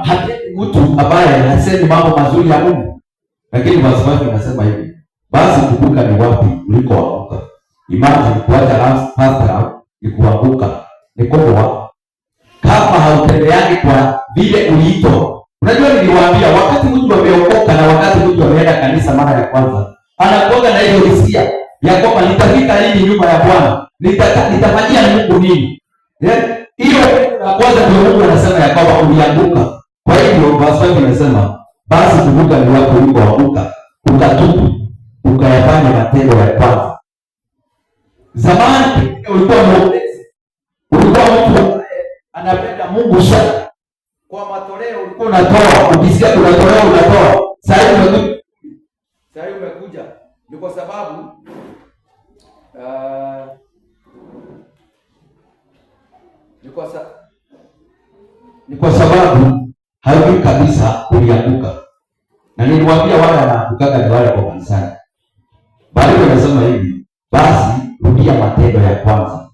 hapendi mtu ambaye hasemi mambo mazuri ya Mungu. Lakini verse 5 inasema hivi, basi kumbuka ni wapi ulikoanguka. Imagine kuacha first love ni kuanguka, ni kubwa. Kama hautembeani kwa vile uliitwa. Unajua niliwaambia wakati mtu ameokoka na wakati mtu ameenda kanisa mara ya kwanza, anakuwa na hiyo hisia ya kwamba nitafika lini nyumba ya Bwana? Nitafanyia Mungu nini? Hiyo ya kwanza ndio Mungu anasema ya kwamba ulianguka. Kwa hivyo verse 5 inasema, basi kumbuka ni wapi ulikoanguka, ukatubu, ukayafanya matendo ya kwanza. Zamani ulikuwa mwombezi, ulikuwa mtu anapenda Mungu sana. Kwa matoleo ulikuwa unatoa, ukisikia unatoa unatoa. Sasa umekuja. Ni kwa sababu ni kwa sababu hawajui kabisa ulianguka. Na niliwaambia wale wanaangukaga ni wale kwa kanisani. Bali wanasema hivi, basi rudia matendo ya kwanza.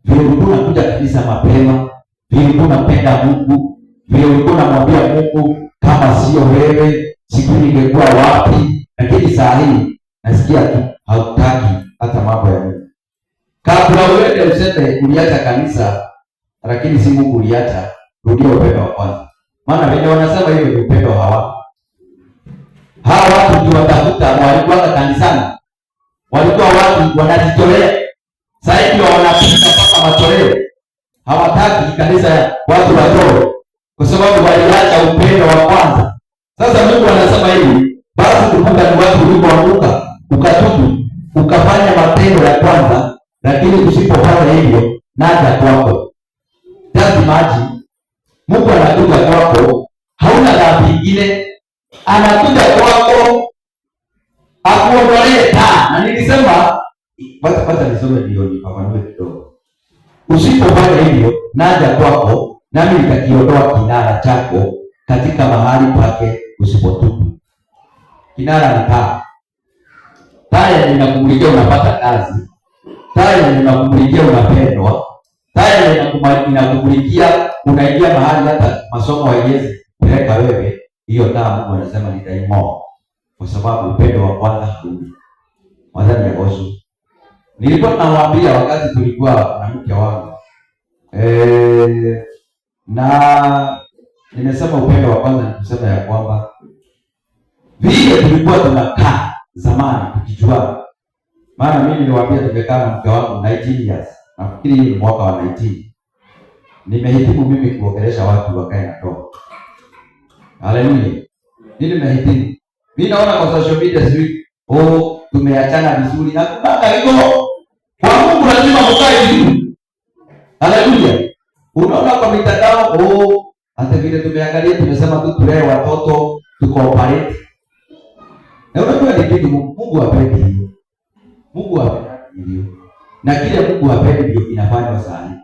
Vile ulikuwa unakuja kanisa mapema, vile ulikuwa unapenda Mungu, vile ulikuwa unamwambia Mungu kama sio wewe sijui ningekuwa wapi. Lakini saa hii nasikia tu hautaki hata mambo ya Mungu. Kabla uende useme uliacha kanisa, lakini si Mungu uliacha, rudia upendo wa kwanza. Maana wengine wanasema hiyo ni upendo hawa watu tuwatafuta walikuwa kanisani. Walikuwa watu wanajitolea. Sasa hivi wanapita mpaka matoleo. Hawataki kanisa watu watoe kwa sababu waliacha upendo wa kwanza. Sasa Mungu anasema hivi, basi kumbuka ni watu ulikoanguka, ukatubu, ukafanya matendo ya kwanza, lakini usipofanya hivyo naja kwako. Just imagine, Mungu anakuja kwako, hauna dhambi nyingine, anakuja kwako akuondolee taa. Na nilisema bata nisome ndio nifafanue kidogo. Usipofanya hivyo naja kwako, nami nitakiondoa kinara chako katika mahali pake usipotubu. Kinara ni taa. Taa inakumulikia unapata kazi. Taa inakumulikia unapendwa. Taa inakumulikia unaingia mahali hata masomo haiwezi peleka wewe. Hiyo taa Mungu anasema nitaing'oa. Kwa sababu upendo wa kwanza hauna. Mwanzani ya Yesu. Nilikuwa nawaambia wakati tulikuwa na mke wangu. Na nimesema upendo wa kwanza ni kusema ya kwamba vile tulikuwa tunakaa zamani tukijua. Maana mimi niliwaambia tumekaa na mke wangu 19 years. Nafikiri ni mwaka wa 19. Nimehitimu mimi kuongelesha watu wakae na ndoa. Haleluya. Nimehitimu. Mimi naona kwa social media sisi tumeachana vizuri na kubaka hivyo. Kwa Mungu lazima mkae vizuri. Haleluya. Unaona kwa mitandao hata vile tumeangalia tumesema tu tulee watoto tucooperate. Na unajua ni kitu Mungu hapendi hiyo. Mungu hapendi hiyo. Na kile Mungu hapendi ndio inafanywa sana.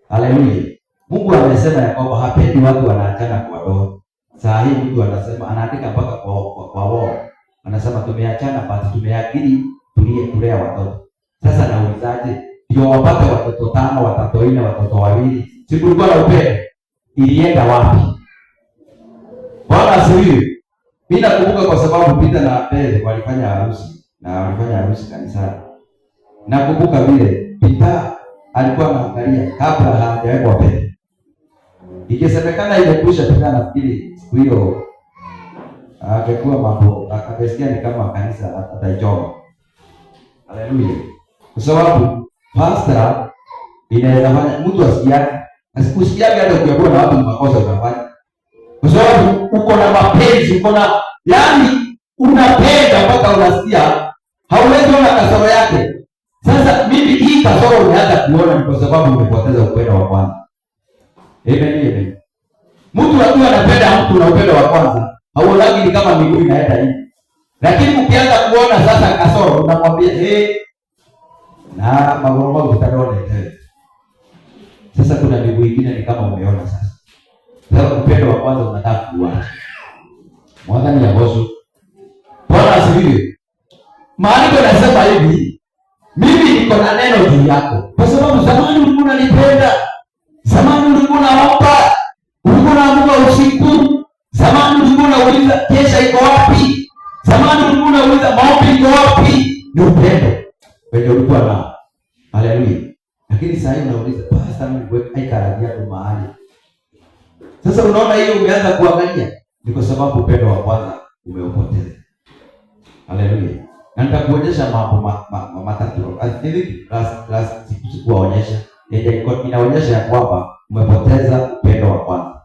Haleluya. Mungu amesema ya kwamba hapendi watu wanaachana kwa ndoa. Saa hii Mungu anasema anaandika mpaka kwa wao. Anasema tumeachana basi tumeagiri tulea watoto. Sasa naulizaje? Ndio wapate watoto 5, watoto 4, watoto 2. Si kulikuwa na upendo? Ilienda wapi? Bwana asifiwe. Mimi nakumbuka kwa sababu Peter na Abel walifanya harusi kanisani. Nakumbuka vile Peter alikuwa anaangalia kabla hajawekwa pete. Ikisemekana imekwisha Peter nafikiri siku hiyo angekuwa mambo akasikia ni kama kanisa ataichoma. Haleluya. Kwa sababu pastor inaweza fanya mtu asikusikiage hata ukiambiwa na watu makosa unafanya. Kwa sababu uko na mapenzi, uko na unapenda mpaka unasikia hauwezi ona kasoro yake. Sasa mimi hii kasoro unaanza kuona ni kwa sababu umepoteza upendo wa kwanza. Amen. Mtu akiwa anapenda mtu na upendo wa kwanza, hauonagi ni kama miguu inaenda hivi. Lakini ukianza kuona sasa kasoro unamwambia na magoromo utaona tena. Sasa kuna miguu ingine ni kama umeona sasa. Sasa upendo wa kwanza unataka kuacha. Mwanzani ya Yesu. Bwana asifiwe. Maandiko yanasema hivi, mimi niko na neno juu yako. Kwa sababu zamani ulikuwa unanipenda. Zamani ulikuwa unaomba. Ulikuwa unaamuka usiku. Zamani ulikuwa unauliza kesha iko wapi? Zamani ulikuwa unauliza maombi iko wapi? Ni upendo wenye ulikuwa nao. Haleluya. Lakini sasa hivi unauliza pastor, mimi haikaradia tu mahali. Sasa unaona hiyo umeanza kuangalia, ni kwa sababu upendo wa kwanza umeupoteza. Haleluya. Na nitakuonyesha mambo matatu. Hivi last sikuwaonyesha. Inaonyesha ya kwamba umepoteza upendo wa kwanza.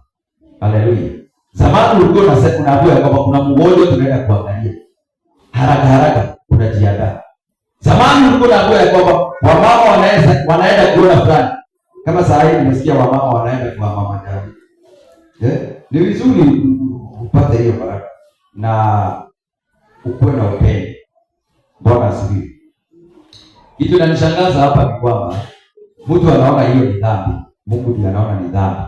Haleluya. Zamani ulikuwa unaambiwa ya kwamba kuna mgonjwa tunaenda kuangalia. Haraka unajiandaa. Zamani ulikuwa unaambiwa ya kwamba wamama wanaenda kuona fulani. Kama saa hii nimesikia wamama wanaenda kwa mama jadi. Ni vizuri upate hiyo baraka na ukuwe na upendo. Bwana asifiwe. Kitu kinanishangaza hapa ni kwamba mtu anaona hiyo ni dhambi, Mungu ndiye anaona ni dhambi.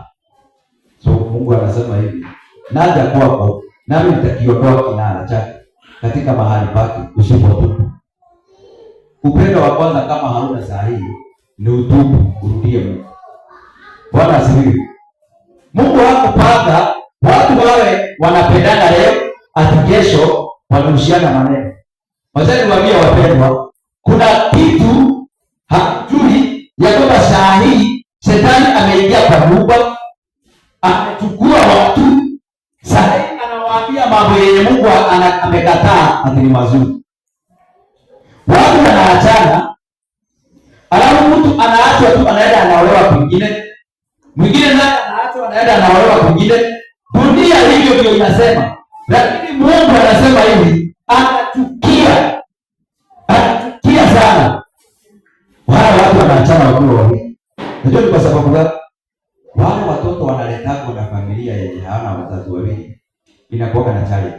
So Mungu anasema hivi, naja kwako nami nitakiondoa kinara chake katika mahali pake usipotubu. Upendo wa kwanza kama hauna saa hii ni utubu, urudie Mungu. Bwana asifiwe. Mungu hakupanga watu wawe wanapendana leo ati kesho wanarushiana maneno. Wacha niwaambie wapendwa, kuna kitu hatujui ya kwamba saa hii shetani ameingia kwa nyumba, amechukua watu. Saa hii anawaambia mambo yenye Mungu amekataa ati ni mazuri. Watu wanaachana, alafu mtu anaachwa tu anaenda anaolewa kwingine. Mwingine naye anaachwa anaenda anaolewa kwingine. Dunia hivyo ndio inasema. Lakini Mungu anasema hivi, anachukia sana wale watu wanaachana wakiwa wawili. Unajua ni kwa sababu gani? Wale watoto wanaletwa na familia yenye hawana wazazi wawili, inakuwa na challenge.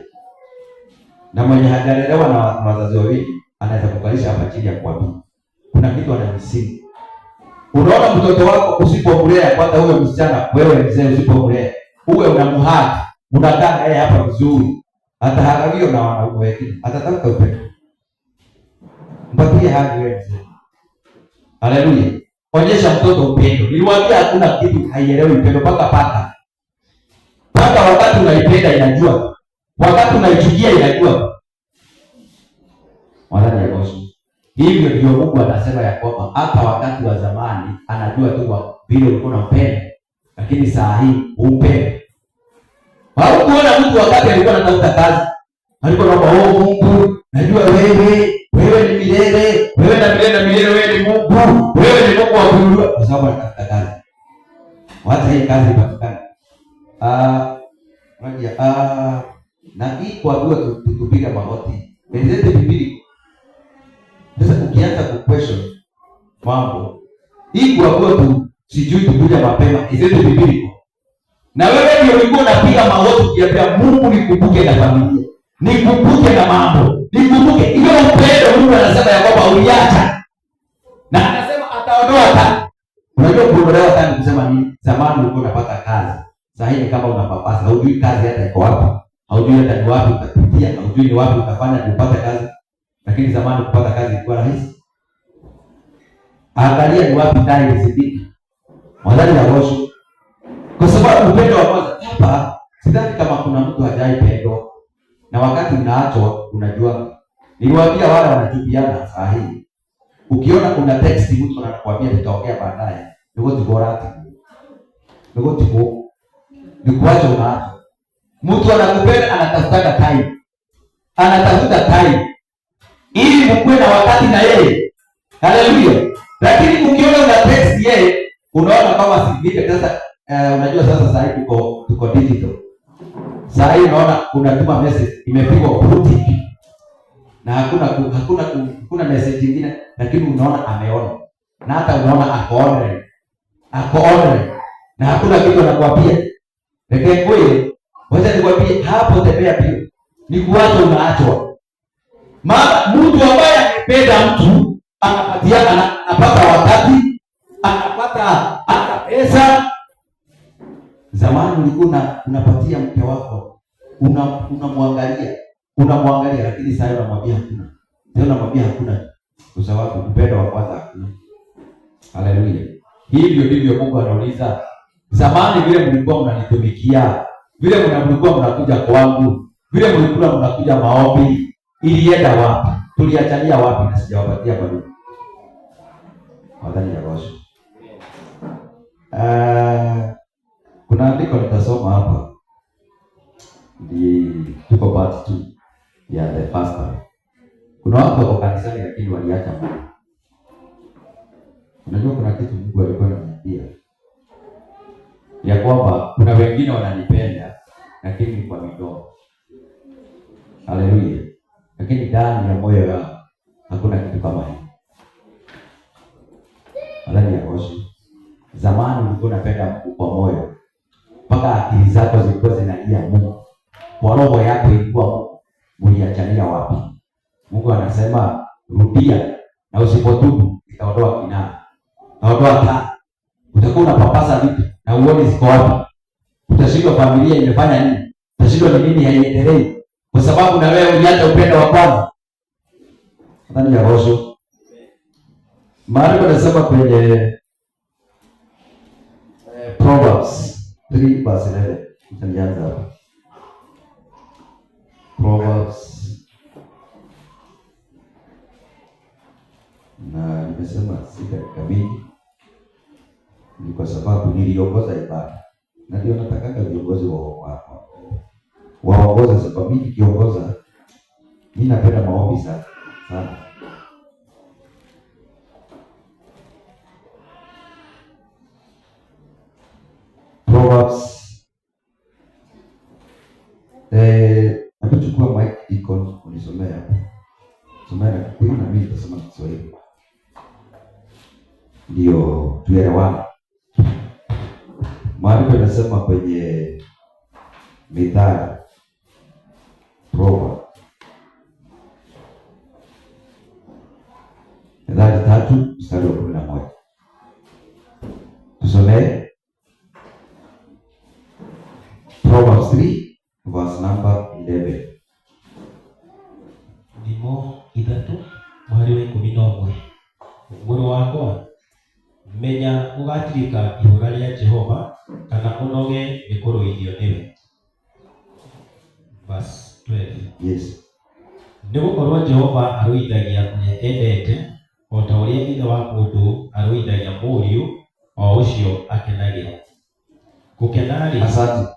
Na mwenye hajalelewa na wazazi wawili anaweza kukalisha hapa chini ya kuamini. Kuna kitu anamsingi. Unaona mtoto wako usipomlea, kwanza huyo msichana, wewe mzee usipomlea, uwe unamhaki, unakaa naye hapa vizuri, hata hagalio na wanaume wengine, atataka upendo. Mpatie haki wewe mzee. Haleluya. Onyesha mtoto upendo. Niliwaambia hakuna kitu haielewi upendo mpaka paka. Paka wakati unaipenda inajua. Wakati unaichukia inajua. Wala ni bosi. Hivyo ndio Mungu anasema ya kwamba hata wakati wa zamani anajua tu vile ulikuwa unampenda, lakini saa hii upende. Haukuona mtu wakati alikuwa anatafuta kazi, alikuwa anaomba Mungu, najua wewe ni milele, wewe na milele, wewe ni Mungu, wewe ni Mungu wa kuinua, kwa sababu anatafuta kazi. Wacha hii kazi ipatikane. Na hii kwa dua tupiga magoti. Elezete Biblia. Sasa ukianza ku-question mambo, hii kwa dua sijui tukuja mapema, elezete Biblia. Na wewe ndio ulikuwa unapiga magoti ukiambia Mungu nikumbuke na familia, nikumbuke na mambo, nikumbuke. Hiyo upendo Mungu anasema ya kwamba uliacha. Na anasema ataondoa tani. Unajua kuondolewa tani kusema nini? Zamani ulikuwa unapata kazi. Sasa hivi kama unapapasa, haujui kazi hata iko wapi. Haujui hata ni wapi utapitia, haujui ni wapi utafanya upate kazi. Lakini zamani kupata kazi ilikuwa rahisi. Angalia ni wapi ndani ilizidi. Wadhani ya washo. Kwa sababu upendo wa kwanza hapa, sidhani kama kuna mtu hajaipendwa. Na wakati unaachwa unajua. Niliwaambia wale wanachukiana saa hii. Ukiona kuna text mtu anakuambia nitaongea baadaye, ndio tukorati. Ndio tuko. Nikuacha unaacha. Mtu anakupenda anatafuta time. Anatafuta time ili mkue na wakati na yeye. Haleluya. Lakini ukiona una text yeye, unaona kama sivile. Sasa unajua sasa sasa hivi tuko digital. Sasa hivi unaona unatuma message imepigwa puti. Na hakuna message nyingine, lakini unaona ameona. Na hata unaona ako online. Na hakuna kitu anakuambia. Lakini kweli wacha nikwambie hapo tembea pia. Ni kuacha unaachwa. Maana mtu ambaye anapenda mtu anapatia, anapata wakati, anapata hata pesa. Zamani ulikuwa unapatia mke wako, unamwangalia, lakini sasa unamwambia hakuna. Sasa unamwambia hakuna kwa sababu upendo wa kwanza hakuna. Haleluya. Hivyo ndivyo Mungu anauliza Zamani vile mlikuwa mnanitumikia, vile mlikuwa mnakuja kwangu, vile mlikuwa mnakuja maombi, ilienda wapi? Tuliachania wapi na sijawapatia bado? Wadhani ya Rosho. Kuna andiko nitasoma hapa. Tuko part 2 ya the first time. Kuna watu wako kanisani lakini waliacha Mungu. Unajua kuna kitu Mungu alikuwa ananiambia ya kwamba kuna wengine wananipenda lakini kwa midomo. Haleluya. Lakini ndani ya moyo wao hakuna kitu kama hiyo. Ndani ya roho. Zamani ulikuwa unapenda Mungu kwa moyo, mpaka akili zako zilikuwa zinalia Mungu. Kwa roho yako ilikuwa Mungu. Uliachania wapi? Mungu anasema rudia, na usipotubu itaondoa kinaa. Itaondoa taa. Utakuwa unapapasa vitu na uone ziko wapi. Utashindwa familia imefanya nini? Utashindwa ni nini haiendelei. Kwa sababu na wewe uliacha upendo wa kwanza. Ndani ya roho. Maandiko yanasema kwenye Proverbs 3:11. Tutaanza hapo. Proverbs. Na nimesema sika kamili. Ni kwa sababu niliongoza ibada. Na ndio nataka viongozi waongoza sababu mimi kiongoza. Mimi napenda maombi sana. Proverbs. Nachukua mic icon unisomea hapo. Somea na Kikuyu na mimi nitasema Kiswahili. Ndio tuelewane. Maandiko yanasema kwenye Mithali Proverbs. Mithali 3:11. Tusomee Proverbs 3:11. Ndimo 3:11. Mũrũ wakwa, menya ũgatirika ihũra rĩa Jehova, kana ũnoge nĩkũrũithio nĩwe. Verse 12. Yes. Nĩgũkorwo Jehova arũithagia ũrĩa endete, o ta ũrĩa ithe wa mũndũ arũithagia mũriũ, o ũcio akenagĩra. Gũkena-rĩ. Asante.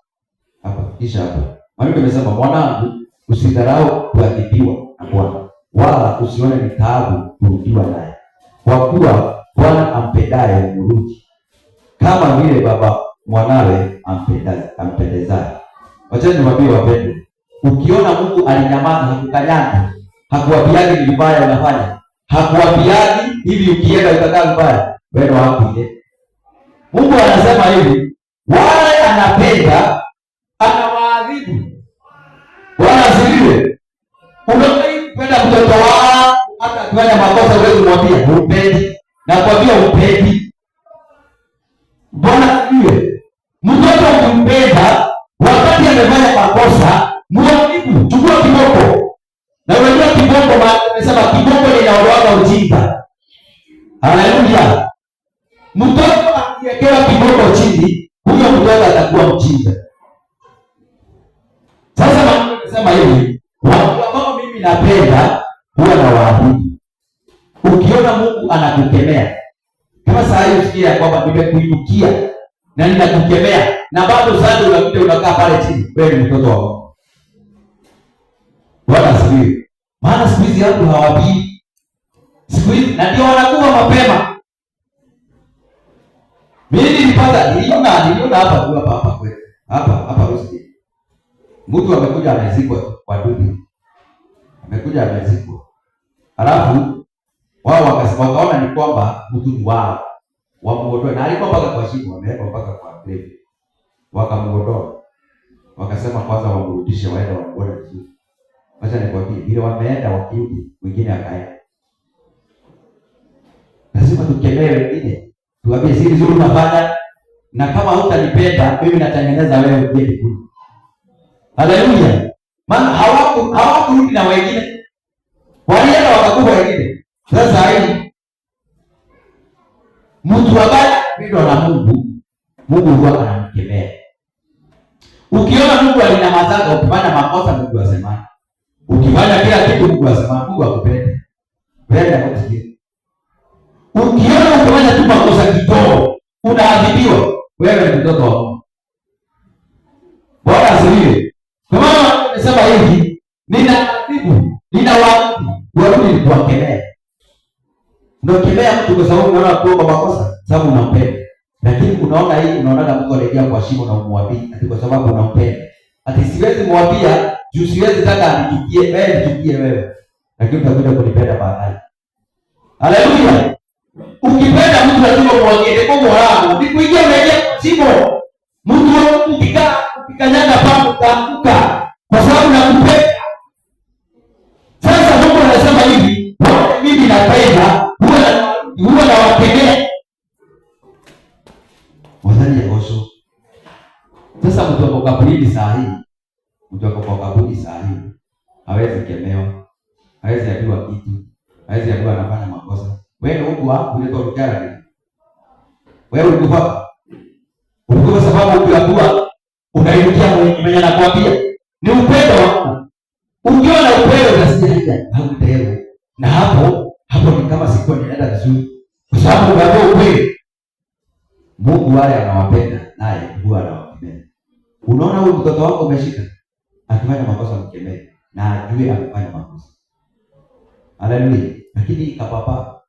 Hapa kisha hapa. Maandiko yanasema mwanangu, usidharau kuadhibiwa na Bwana, wala usione ni taabu kurudiwa naye. Kwa kuwa Bwana ampendaye humrudi, kama vile baba mwanawe ampendezaye. Wacha niwaambie wapendwa, ukiona Mungu alinyamaza hakukanyanga, hakuwapiagi ni vibaya unafanya, hakuwapiagi hivi ukienda utakaa vibaya, wewe wako ile. Mungu anasema hivi, wale anapenda anawaadhibu. Bwana asifiwe. Unapenda mtoto wako hata akifanya makosa wewe umwambie upendi, na kwambia upendi. Bwana asifiwe. Mtoto ukimpenda wakati amefanya makosa, muadhibu, chukua kiboko. Na unajua kiboko maana nimesema kiboko linaondoa ujinga. Haleluya. Mtoto akiwekewa kiboko chini, huyo mtoto atakuwa mjinga. Sasa nasema hivi, watu ambao mimi napenda huwa na waadhibu. Ukiona Mungu anakukemea, kama saa hii usikia kwamba nimekuinukia na ninakukemea, na bado sasa unakuja unakaa pale chini, wewe ni mtoto wa Mungu. Bwana asifiwe. Maana siku hizi watu hawabii. Siku hizi na ndio wanakuwa mapema. Mimi niliona hapa kwetu. Hapa Rusi. Mtu amekuja amezikwa kwa dudu. Amekuja amezikwa. Alafu wao wakaona ni kwamba mtu wao wamuondoe, na alikuwa mpaka kwa shimo, wameweka mpaka kwa grave. Wakamuondoa. Wakasema kwanza wamrudishe waende wamuone vizuri. Acha nikwambie, vile wameenda wakirudi, mwingine akaenda. Lazima tukemee wengine. Tuambie siri nzuri unafanya, na kama hutanipenda mimi natengeneza wewe uje kule. Haleluya. Maana hawakurudi na wengine. Walienda wakakufa wengine. Sasa hii mtu ambaye mpendwa na Mungu Mungu huwa anamkemea. Ukiona Mungu alinyamaza ukifanya makosa, Mungu asema. Ukifanya kila kitu Mungu asema, Mungu akupende. Wewe akusikie. Ukiona ukifanya tu makosa kidogo, unaadhibiwa. Wewe ni mtoto wa Mungu. Bwana asifiwe. Kwa maana nimesema hivi, ninaadhibu, warudi kuwakemea. Unakemea mtu kwa sababu unaona kuomba makosa, sababu unampenda. Lakini unaona hii, unaona mtu anaingia kwa shimo na umwambie ati kwa sababu unampenda. Ati siwezi mwambia, juu siwezi taka anichukie, wewe nichukie wewe. Lakini utakuja kunipenda baadaye. Haleluya. Ukipenda mtu lazima muongee kwa moyo. Ni kuingia unaingia kwa shimo. Mtu ukikanyaga papo utaanguka kwa sababu nakupenda. Sasa Mungu anasema hivi, mimi napenda, huwa nawakemea. Wadhani ya osho. Sasa mtu wako kaburi saa hii, mtu wako kwa kaburi saa hii, hawezi kemewa, hawezi ambiwa kitu, hawezi ambiwa anafanya makosa. Wewe huko hapo unaitwa rujara. Wewe ulikufa. Ulikufa sababu ukiambiwa unairukia mwenye anakuambia ni upendo wa Mungu. Ukiona upendo unasikia hapo na hapo ni kama siku inaenda vizuri. Kwa sababu unajua upendo. Mungu wale anawapenda naye huwa anawakemea. Unaona huyu mtoto wako umeshika akifanya makosa mkemee na ajue amefanya makosa. Haleluya. Lakini kapapa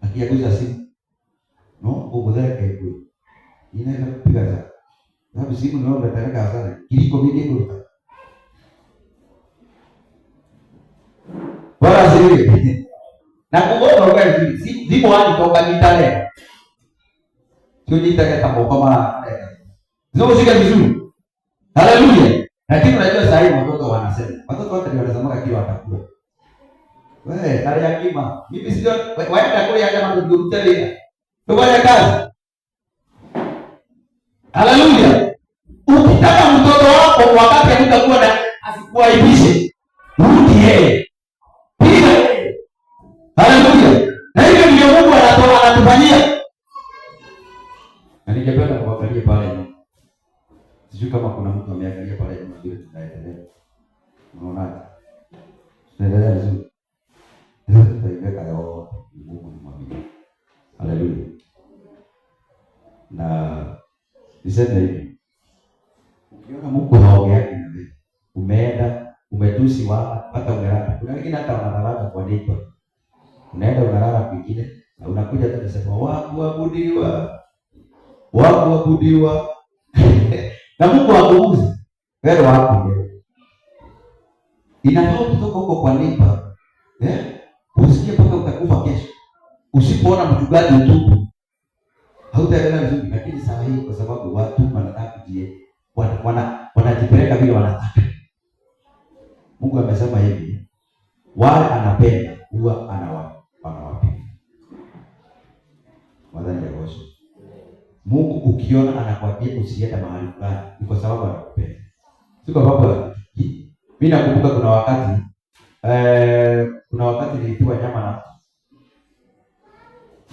akiaguza simu ubudhake kwe inaweza kupiga sana. Sababu simu ndio unataka hasara. Kiliko mingi kwa. Bora zile. Na kuona ugani zipo hadi toka mitale. Sio nitaka kama kama zao zika vizuri. Haleluya. Lakini unajua sasa hivi watoto wanasema. Watoto wote wanasema kile watakula. Wewe tayari yakima. Mimi sio waenda kule hata mtu mtele. Tufanye kazi. Haleluya. Ukitaka mtoto wako wakati utakuwa na asikuaibishe. Rudi yeye. Piga. Haleluya. Na hivyo ndio Mungu anatufanyia. Na ningependa kuangalia pale nyuma. Sijui kama kuna mtu ameangalia pale nyuma vile tunaendelea. Unaona? Tunaendelea vizuri. Tutaiweka leo Mungu ni mwaminifu. Haleluya. Na niseme hivi. Ukiona Mungu anaongea na wewe, umeenda, umetusi wala hata umelala. Kuna wengine hata wanalala kwa nipa. Unaenda unalala kwingine na unakuja tu unasema waabudiwa. Na Mungu akuuze. Wewe wako leo. Inafaa kutoka huko kwa nipa. Usikie mpaka utakufa kesho. Usipoona mchungaji utubu. Hautaelewa vizuri, lakini saa hii kwa sababu watu wanataka kujie. Wanajipeleka vile wanataka. Mungu amesema hivi, wale anapenda huwa anawapenda. Wadhani ya osho. Mungu ukiona anakwambia usiende mahali fulani, ni kwa sababu anakupenda. Sio kwa sababu mimi nakumbuka kuna wakati nilitiwa nyama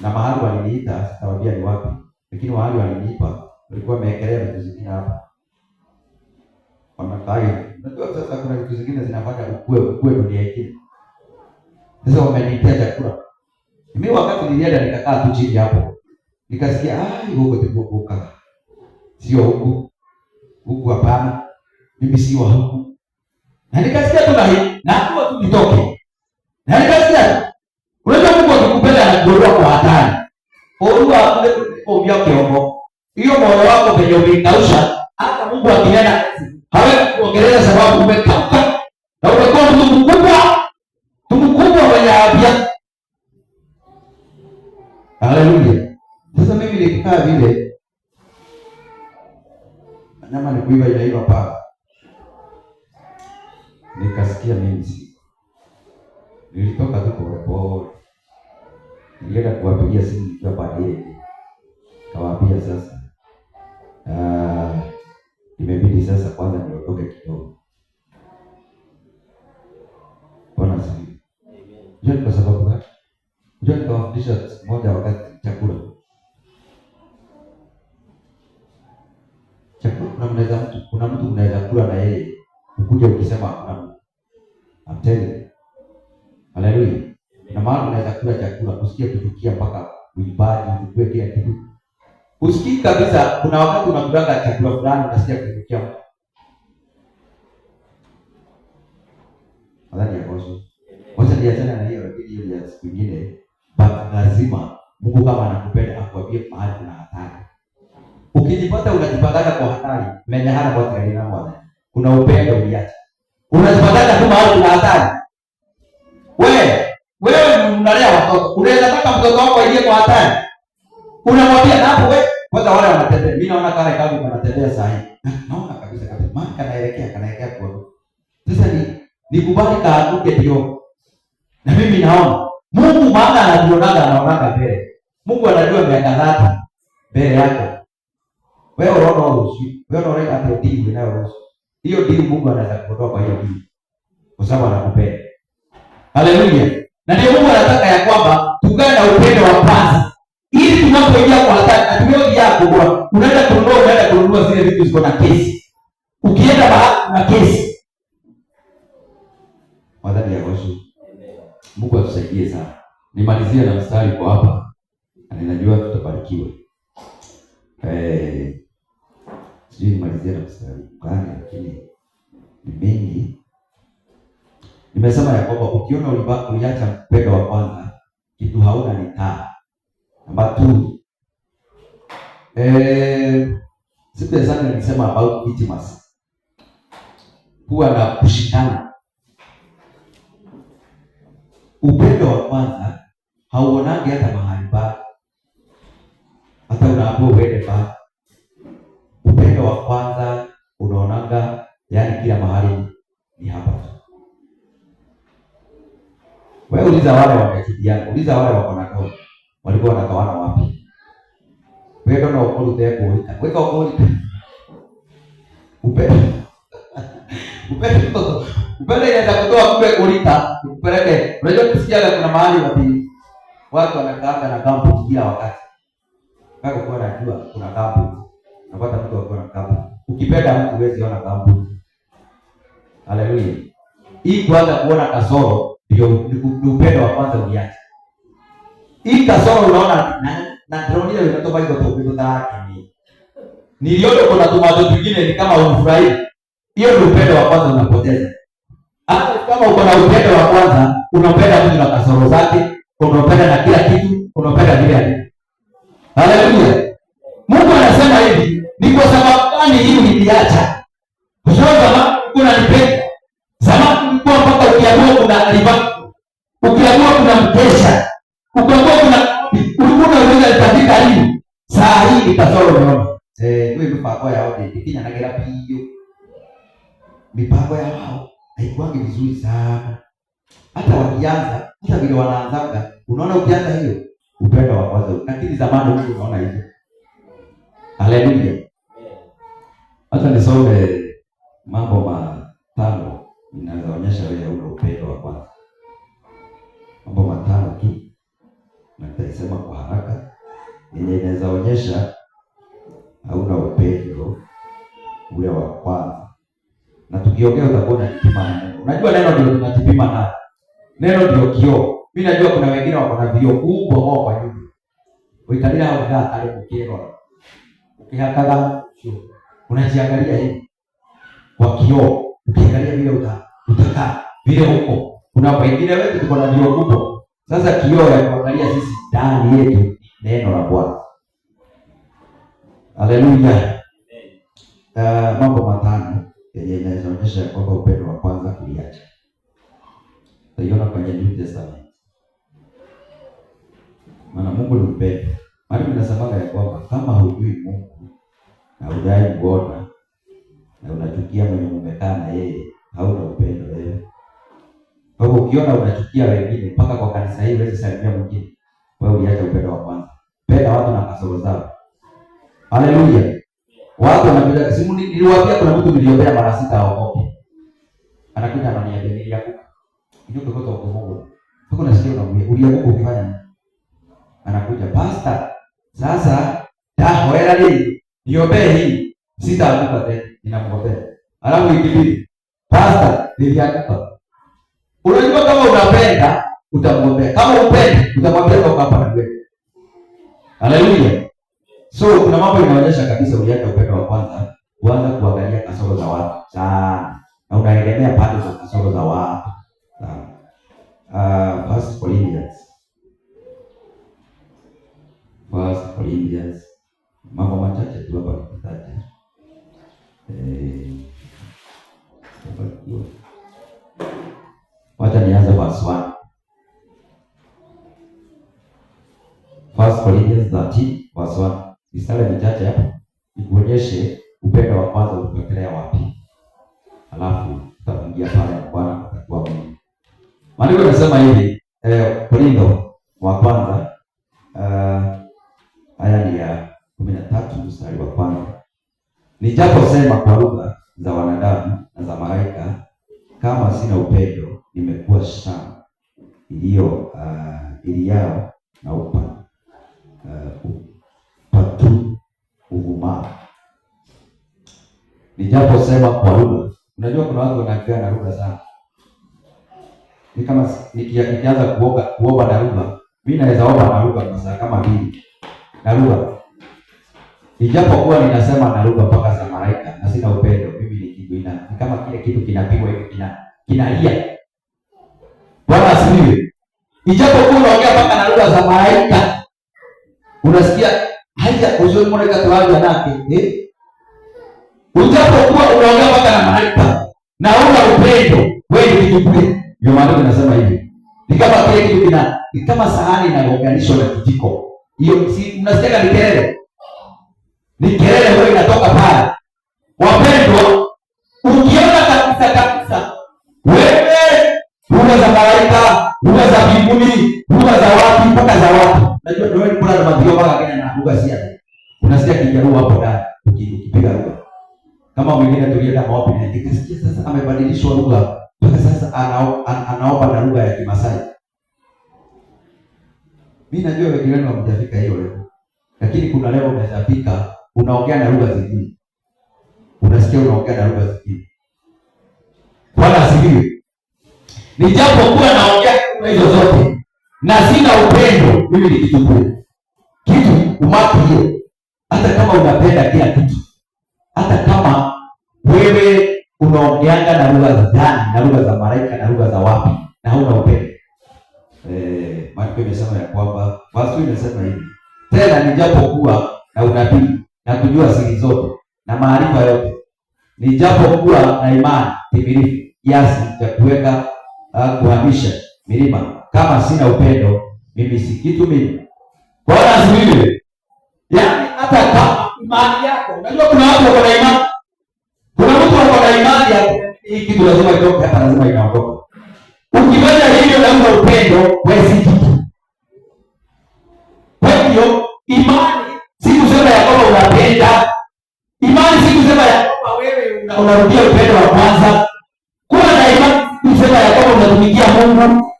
na mahali waliniita, sitawaambia ni wapi. Lakini mahali walinipa, walikuwa wameekelea vitu zingine hapa. Wanatai. Unajua sasa kuna vitu zingine zinafanya ukue dunia hii. Sasa wamenitia chakula. Mimi wakati nilienda nikakaa tu chini hapo. Nikasikia huko tukokuka. Sio huku. Huku hapana. Mimi sio huku. Na nikasikia tu na hapo tu nitoke. Na nikasikia unajua Mungu akikupenda anakugoroa kwa hatari. Oruwa kule kuombea kiombo. Hiyo moyo wako penye umekausha, hata Mungu akinena hawezi kuongelea sababu umekauka. Na umekuwa mtu mkubwa mwenye afya. Haleluya. Sasa mimi nilikaa vile. Nyama ni kuiva inaiva pale. Nikasikia mimi nilitoka tu pole. Nilienda kuwapigia simu nikiwa pale. Kawaambia sasa. Imebidi sasa kwanza niondoke kidogo. Bwana asifiwe. Amen. Kwa sababu gani? Ndio nikawafundisha moja wakati chakula. mtu unaweza kula na yeye ukuje ukisema hakuna. I'm telling you. Haleluya. Na maana unaweza kula chakula usikie kutukia mpaka uibaji ukue kila kitu. Usikii kabisa kuna wakati unakula chakula fulani unasikia kutukia. Nadhani ya kosa. Wacha niachane na hiyo lakini ya siku nyingine lazima Mungu kama anakupenda akwambie mahali kuna hatari. Ukijipata unajipata kwa hatari, menya hana kwa tayari na mwana. Kuna upendo uliacha. Unajipata tu mahali kuna hatari. Wewe unalea watoto. Unaweza taka mtoto wako aingie kwa hatari. Unamwambia hapo wewe, kwanza wale wanatembea. Mimi naona kale kama wanatembea saa hii. Naona kabisa maana kanaelekea kwa. Sasa nikubali kaaguke ndio. Na mimi naona Mungu maana anaonaga mbele. Mungu anajua miaka 30 mbele yako. Wewe unaona usi. Wewe unaona hapo dini inayoruhusu. Hiyo dini Mungu anaweza kutoa kwa hiyo dini. Kwa sababu anakupenda. Haleluya. Na ndio Mungu anataka ya kwamba tukae na upendo wa kwanza. Ili tunapoingia kwa hatari, atuwe yako bwana. Unaenda kununua zile vitu ziko na kesi. Ukienda bahati na kesi. Wadada ya Yesu. Mungu atusaidie sana. Nimalizie na mstari kwa hapa. Na ninajua tutabarikiwa. Sijui nimalizie na mstari gani lakini ni mengi. Nimesema ya kwamba ukiona uliacha upendo wa kwanza, kitu hauna ni taa. Namba 2. Siku sana nilisema about intimacy. Kuwa na kushikana. Upendo wa kwanza hauonagi hata mahali pa. Hata unaambiwa uende pa. Upendo wa kwanza unaonaga yani kila mahali ni hapa. Wewe uliza wale wamekidiana, uliza wale wako na ndoa. Walikuwa wanakawana wapi? Wewe ndio unaokuja kuulika. Weka ukulika. Upendo inaweza kutoa kule kulika, kupeleke. Unajua kusikia kuna mahali watu wanakaa na kampu kila wakati. Kaka kwa anajua kuna kampu. Unapata mtu wako na kampu. Ukipenda mtu huwezi ona kampu. Haleluya. Hii kwanza kuona kasoro ndio upendo wa kwanza uliacha. Hii kasoro unaona na ndio ile inatoka hiyo topico yake ni. Niliona kuna tomato nyingine ni kama unafurahi. Hiyo ndio upendo wa kwanza unapoteza. Hata kama uko na upendo wa kwanza, unapenda mtu na kasoro zake, unapenda na kila kitu, unapenda vile alivyo. Haleluya. Mungu anasema hivi, ni kwa sababu gani hii uliacha? Kwa sababu kama unanipenda. Zamani ulikuwa mpaka ukiamua kuna alibaki. Ukiamua kuna mkesha. Ukiamua ulikuwa unaweza litafika hivi. Saa hii ni kasoro unaona. Wewe mipango ya wote ikinya na gera piyo. Mipango ya wao haikuangi vizuri sana. Hata wakianza, hata vile wanaanzaga, unaona ukianza hiyo upendo wa kwanza. Lakini zamani huko unaona hivyo. Haleluya. Hata nisome mambo matano inazoonyesha wewe una upendo wa kwanza. Mambo matano tu. Na nitasema kwa haraka. Yenye inazoonyesha hauna upendo ule wa kwanza. Na tukiongea utakuwa unajipima na neno. Unajua neno ndio tunajipima na. Neno ndio kioo. Mimi najua kuna wengine wako na vioo kubwa wao kwa nyumba. Uikadira hao ndio atale mkero. Ukihakaga unajiangalia hivi kwa kioo. Ukiangalia vile utakaa vile huko. Kuna wengine wetu tuko na vioo kubwa. Sasa kioo ya kuangalia sisi ndani yetu neno la Bwana. Haleluya. Mambo matano yenye inaonyesha kwamba upendo wa kwanza uliacha. Tutaiona kwenye New Testament. Maana Mungu ni upendo. Maana ninasemaga ya kwamba kama hujui Mungu na hudai kuona na unachukia mwenye umekaa na yeye, hauna upendo wewe. Kwa hivyo ukiona unachukia wengine mpaka kwa kanisa hili wewe salimia mwingine, wewe uliacha upendo wa kwanza. Penda watu na kasoro zao. Haleluya. Watu wanakuja simu niliwaambia kuna mtu niliombea mara 6 aokoke. Anakuja ananiambia nilianguka. Ndio kutoka kwa Mungu. Huko nasikia unamwambia ulianguka ukifanya nini? Anakuja pastor. Sasa hoera hii niombee hii sitaanguka tena. ninamwombea. Alafu ikibidi pastor nilianguka. Unajua kama unapenda utamwombea. Kama upendi utamwambia toka hapa na wewe. Haleluya. So kuna mambo inaonyesha kabisa uliacha upendo wa kwanza, kuanza kuangalia kasoro za watu sana. Na unaegemea pande za kasoro za watu. First Corinthians. Mambo machache tu hapa nitaje. Wacha nianze verse 1. First Corinthians 13 verse 1. Mistari michache hapa ikuonyeshe upendo wa kwanza ulipotelea wapi. Alafu tutaingia pale na Bwana atakuwa mwema. Maandiko yanasema hivi, Korintho wa kwanza aya ni ya 13 mstari wa kwanza. Nijaposema kwa lugha za wanadamu na za malaika, kama sina upendo, nimekuwa shamba iliyao na upatu uvumao. Nijaposema kwa lugha, unajua kuna watu wanaongea na lugha sana. Ni kama nikianza kuomba na lugha, mimi naweza omba na lugha masaa kama 2 na lugha. Ijapokuwa ninasema na lugha mpaka za malaika na sina upendo, mimi ni kitu ni kama kile kitu kinapigwa hivi kinalia. Bwana asifiwe. Ijapokuwa unaongea mpaka na lugha za malaika, unasikia haja uzuri malaika tuaje nake, Ujapokuwa unaongea mpaka na malaika na una upendo, wewe ni kitu kile. Ndio maana tunasema hivi. Ni kama kile kitu ni kama sahani inaunganishwa na kijiko. Hiyo si unasikia ni kelele. Ni kelele wewe inatoka pale. Wapendwa, ukiona kabisa wewe lugha za malaika, lugha za mbinguni, lugha za watu mpaka za watu. Najua ndio wewe kuna madio mpaka Kenya na lugha sia. Unasikia kijaruo hapo ndani ukipiga lugha. Kama mwingine tulienda maombi na nikasikia sasa amebadilishwa lugha. Mpaka sasa anaomba na lugha ya Kimasai. Mimi najua wengine wenu hamjafika hiyo leo. Lakini kuna leo unaweza fika unaongea na lugha zingine. Unasikia unaongea na lugha zingine. Bwana asifiwe. Nijapokuwa naongea lugha hizo zote na sina upendo, mimi ni kitu bure. Kitu umaki hiyo. Hata kama unapenda kila kitu. Hata kama wewe unaongeanga na lugha za ndani, na lugha za malaika, na lugha za wapi, na huna upendo. Maandiko imesema ya kwamba, basi imesema hivi. Tena nijapokuwa na unabii na kujua siri zote na maarifa yote, nijapokuwa na imani timilifu kiasi cha kuweka kuhamisha milima, kama sina upendo, mimi si kitu mimi. Bwana asifiwe. Yaani hata kama imani yako, unajua kuna watu wako na imani. Kuna mtu wako na imani ya hii kitu lazima itoke hapa, lazima inaondoka. Ukifanya hivyo na una upendo, wewe si kitu. Kwa hiyo imani si kusema ya kwamba unapenda. Imani si kusema ya kwamba wewe unarudia upendo wa kwanza. Kuwa na imani si kusema ya kwamba unatumikia Mungu.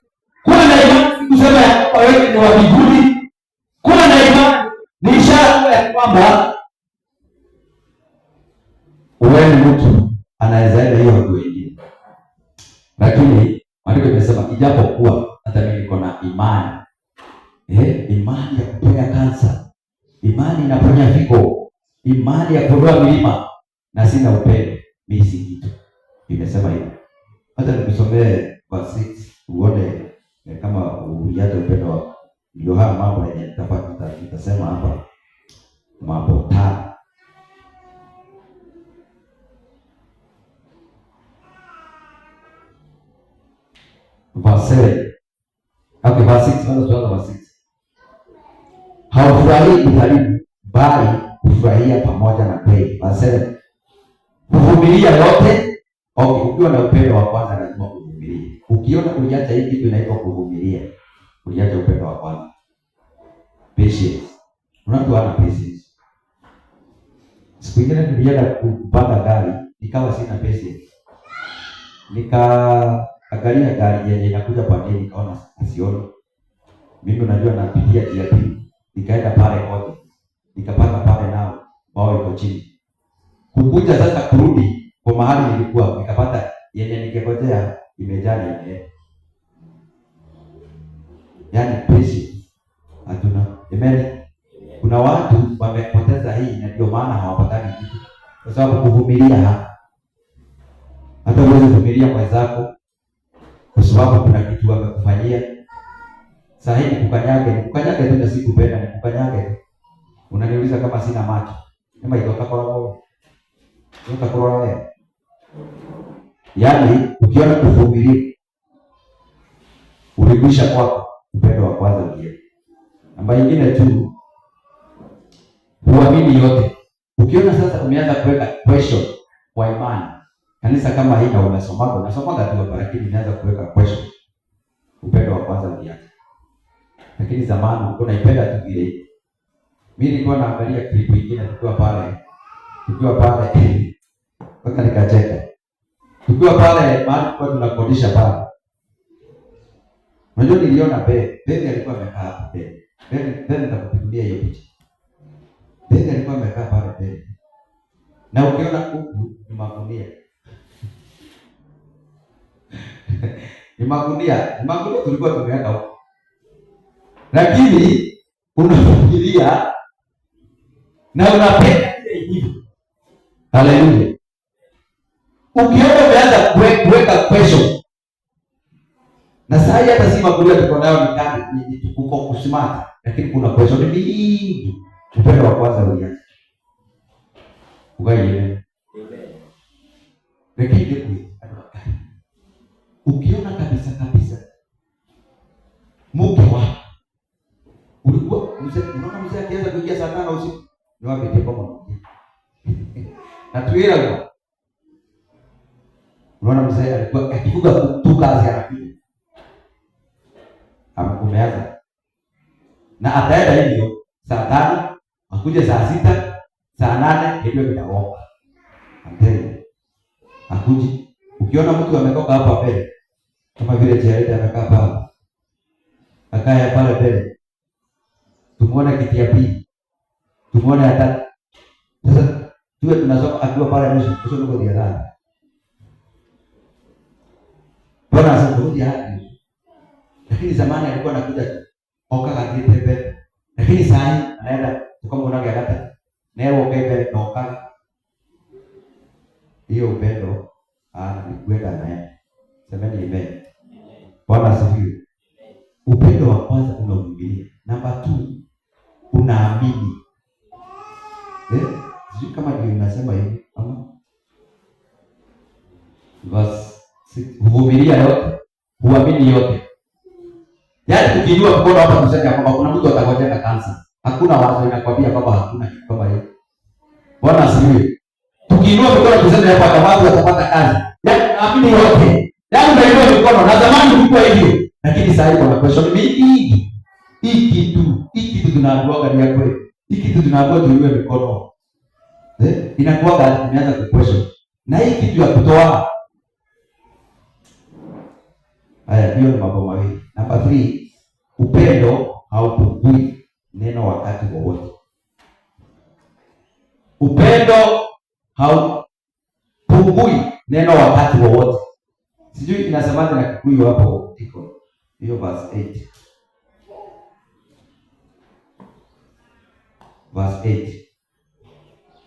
Kuwa na imani si kusema ya kwamba wewe ni wa mbinguni. Kuwa na imani ni ishara ya kwamba wewe ni mtu anaweza enda hiyo watu wengine. Lakini maandiko yamesema ijapokuwa hata mimi niko na imani. Imani ya kuponya kansa. Imani inaponya figo. Imani ya kuondoa milima na sina upendo, mimi si kitu. Imesema hivyo. Hata nikusomee verse 6 uone kama uliacha upendo wako. Ndio haya mambo yenye nitasema hapa. Mambo 5. Verse 7. Okay, verse 6. Tuanze verse 6. Haufurahii udhalimu, bali kufurahia pamoja na kweli. Verse 7. Kuvumilia yote. Okay, ukiwa na upendo wa kwanza lazima kuvumilia. Ukiona uliacha hii kitu inaitwa kuvumilia, uliacha upendo wa kwanza. Patience. Unatu hana patience. Siku ingine nilienda kupanda gari, nikawa sina patience. Angalia gari yenye inakuja kwa nini, nikaona sioni. Mimi unajua napitia njia pili. Nikaenda pale kote. Nikapata pale nao bao iko chini. Kukuja sasa kurudi kwa mahali nilikuwa, nikapata yenye ningepotea imejaa yenyewe. Yaani patience hatuna. Amen. Kuna watu wamepoteza hii na ndio maana hawapatani kitu. Kwa sababu kuvumilia hata uweze kuvumilia mwenzako kwa sababu kuna kitu wamekufanyia. Sasa hii nikukanyage tu na sikupenda nikukanyage. Unaniuliza kama sina macho. Kama itoka kwa wewe. Yaani ukiona kuvumilia ulikwisha kwako upendo wa kwanza ndio. Namba nyingine tu huamini yote. Ukiona sasa umeanza kuweka question kwa imani. Kanisa kama hii na unasomaga tu hapa lakini unaanza kuweka question. Upendo wa kwanza ndio. Lakini zamani ulikuwa unaipenda tu vile. Mimi nilikuwa naangalia clip nyingine tukiwa pale mpaka nikacheka. Tukiwa pale mahali kwa tunakodisha pale. Unajua niliona Bebe alikuwa amekaa hapo Bebe. Bebe nitakupigia hiyo picha. Bebe alikuwa amekaa pale Bebe. Na ukiona huku ni magunia. Ni magunia tulikuwa tumeweka huko. Lakini unafikiria na unapenda ile hivyo. Haleluya. Ukiona umeanza kuweka question. Na sasa hata si magunia tuko nayo ni kadi ni uko kusimama lakini kuna question mingi. Upendo wa kwanza ulianza. Ugaile. Lakini ukiona kabisa mke wako ulikuwa unaona mzee akianza kuingia saa 5 usiku ni wapi ndipo mama. Na tuira huko. Unaona mzee alikuwa akivuka tu kazi anapiga. Umeanza. Na ataenda hivyo saa 5, akuje saa 6, saa 8 ndio nitaoka. Anteni. Akuje. Ukiona mtu ametoka hapa mbele kama vile Jared amekaa pale. Akaya pale mbele. Tumuone kiti ya pili. Tumuone hata. Sasa tuwe tunasoma akiwa pale mwisho ndio ndio ya. Bwana asifiwe hadi. Lakini zamani alikuwa anakuja oka kati tepe. Lakini sasa anaenda kama unaga hata. Nero pepe oka. Hiyo upendo ni kwenda naye. Semeni amen. Bwana asifiwe. Upendo wa kwanza unavumilia. Namba 2 unaamini. Sijui kama ndio ninasema hivi ama. Basi kuvumilia yote, huamini yote. Yaani tukijua tukoona hapa tuseme kwamba kuna mtu atagonjeka kansa. Hakuna wazo inakwambia kwamba hakuna kitu kama hiyo. Bwana asifiwe. Tukiinua mikono tuseme hapa kama watu watapata kazi. Yaani naamini yote. Yaani ndio mikono na zamani kulikuwa hivyo. Lakini sasa hivi kuna question mingi. Hiki kitu tunaambiwa ni ya kweli. Hiki kitu tunaambiwa tuiwe mikono. Inakuwa gani tumeanza ku question. Na hii kitu ya kutoa. Haya hiyo ni mambo mawili. Namba 3, upendo haupungui neno wakati wowote. Upendo haupungui neno wakati wowote. Sijui inasemaje na Kikuyu hapo iko. Hiyo verse 8. Verse 8.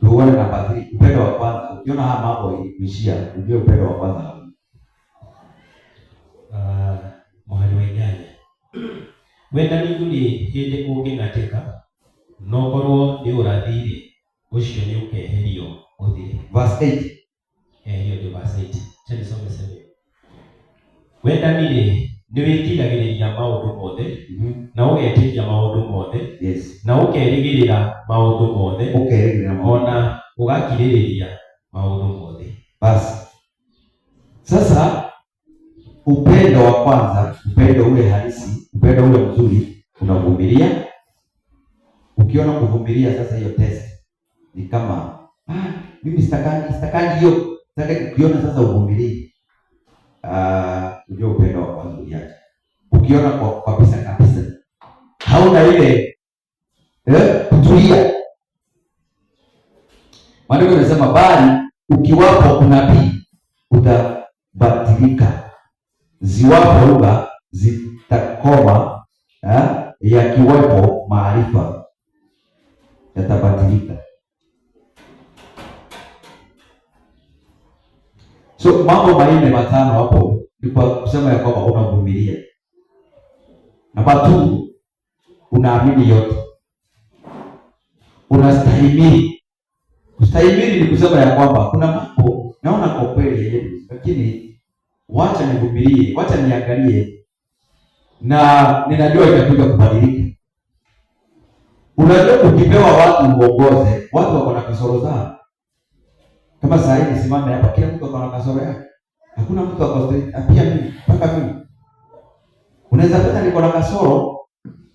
Tuone namba 3, upendo wa kwanza. Ukiona haya mambo imeishia, ujue upendo wa kwanza. Mohali wenyanya. Wenda niguli hinde kunginatika no korwo ni urathire ucio ni ukeherio uthire. Verse 8. Hiyo ndio verse 8. Chani some sema. Wenda ni wikiragiriria maundu mothe na ugetiria maundu mothe. Yes. Na ukerigirira maundu mothe. Ona ugakiririria maundu mothe. Basi. Sasa upendo wa kwanza, upendo ule halisi, upendo ule mzuri, unavumilia. Ukiona kuvumilia sasa hiyo test ni kama mimi stakani hiyo. Sasa ukiona sasa uvumilie. Ndio upendo wa kwanza yake. Ukiona kwa kabisa hauna ile kutulia. Maandiko yanasema bali ukiwapo unabii utabatilika, ziwapo lugha zitakoma, yakiwepo maarifa yatabatilika. So mambo manne matano hapo ni kwa kusema ya kwamba unavumilia. Namba 2, unaamini yote, unastahimili. Kustahimili ni kusema ya kwamba kuna mambo naona kwa kweli, lakini wacha nivumilie, wacha niangalie, na ninajua itakuja kubadilika. Unajua ukipewa watu uongoze, watu wako na kasoro zao. Kama saa hii nisimame hapa, kila mtu ana kasoro yake. Hakuna mtu akostahili, pia mimi, mpaka mimi. Unaweza pata niko na kasoro,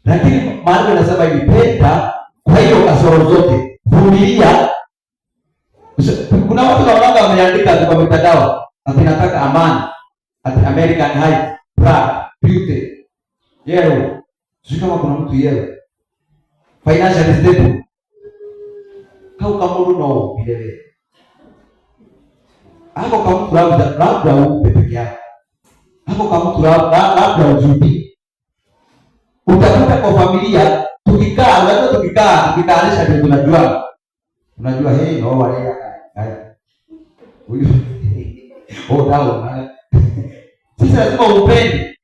lakini maana nasema ipenda kwa hiyo kasoro zote, vumilia. Kuna watu wanaona wameandika kwa mitandao, ati nataka amani, ati American Heights, Prague, Beauty, yellow. Sio kama kuna mtu yellow. Financial stable. Kama no bilele. Hapo kama mtu labda upe peke yake. Hapo kama mtu labda ujubi. Utakuta kwa familia tukikaanisha ndio tunajua. Unajua hii ndio wale huyu. Dawa. Sisi lazima upende.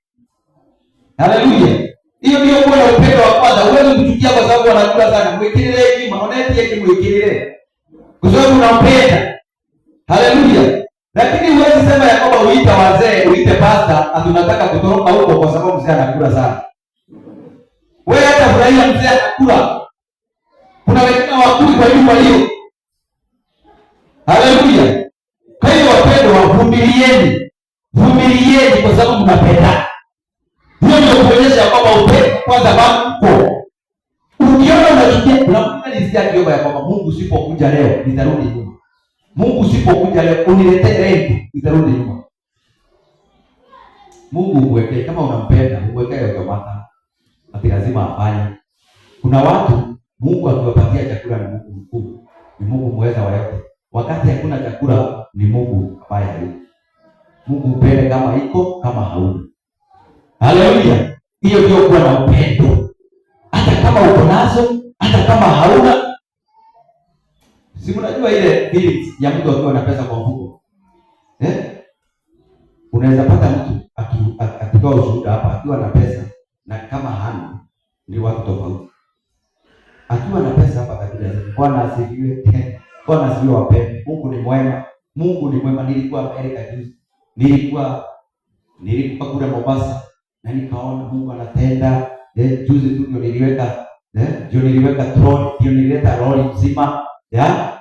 Haleluya. Hiyo ndio kwa upendo wa kwanza. Uweze kuchukia kwa sababu anakula sana. Mwekilele hekima, oneti hekima mwekilele. Kwa sababu unampenda. Haleluya. Lakini huwezi sema ya kwamba uita wazee, uite pasta, atunataka kutoroka huko kwa sababu mzee anakula sana. Wewe hata furahia mzee anakula. Kuna wengine wakuli kwa nyumba hiyo. Haleluya. Kwa hiyo wapendwa, wavumilieni. Vumilieni kwa sababu mnapenda. Hiyo ndio kuonyesha kwamba upendo kwanza bado. Ukiona unachukia, unamwona nisikia kiomba ya kwamba Mungu usipokuja leo nitarudi nyuma. Mungu usipokuja leo uniletee rent, nitarudi nyuma. Mungu uwekee, kama unampenda, uwekee automata. Ati lazima afanye. Kuna watu Mungu akiwapatia chakula ni Mungu mkuu. Ni Mungu mweza wa yote. Wakati hakuna chakula ni Mungu ambaye hayupo. Mungu upende kama iko, kama hauna. Haleluya. Hiyo ndio kuwa na upendo. Hata kama uko nazo, hata kama hauna. Si mnajua ile feelings ya mtu akiwa na pesa kwa mfuko? Unaweza pata mtu akitoa ushuhuda hapa akiwa na pesa na kama hana ni watu tofauti. Akiwa na pesa hapa kabisa, Bwana asifiwe. Bwana asifiwe wapende. Mungu ni mwema. Mungu ni mwema. Nilikuwa Amerika juzi. Nilikuwa kule Mombasa na nikaona Mungu anatenda. Juzi tu ndio niliweka drone, ndio nilileta lori mzima.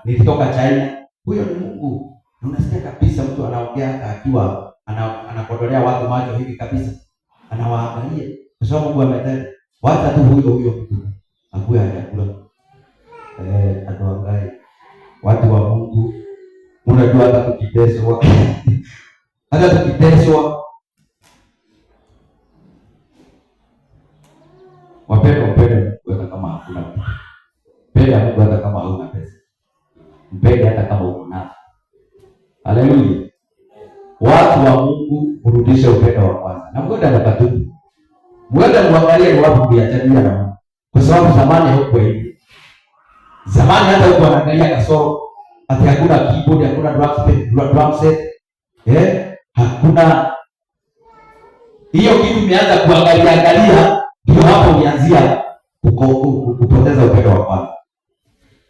Nilitoka China. Huyo ni Mungu. Na unasikia kabisa mtu anaongea akiwa anakodolea watu macho hivi kabisa. Anawaangalia. Kwa sababu Mungu ametenda. Wacha tu huyo mtu akuwe anakula. Atuangalie. Watu wa Mungu. Unajua hata tukiteswa. Wapende kuweka kama hakuna kitu. Mpende Mungu hata kama hauna pesa. Mpende hata kama uko nazo. Haleluya. Watu wa Mungu kurudisha upendo wa kwanza. Na ngoja nakatubu. Mwenda muangalie ni wapi biashara na Mungu. Kwa sababu zamani hapo hivi. Zamani hata huko anaangalia kasoro. Ati hakuna keyboard, hakuna drum set. Hakuna. Hiyo kitu imeanza kuangalia ndio hapo umeanzia kupoteza upendo wa kwanza.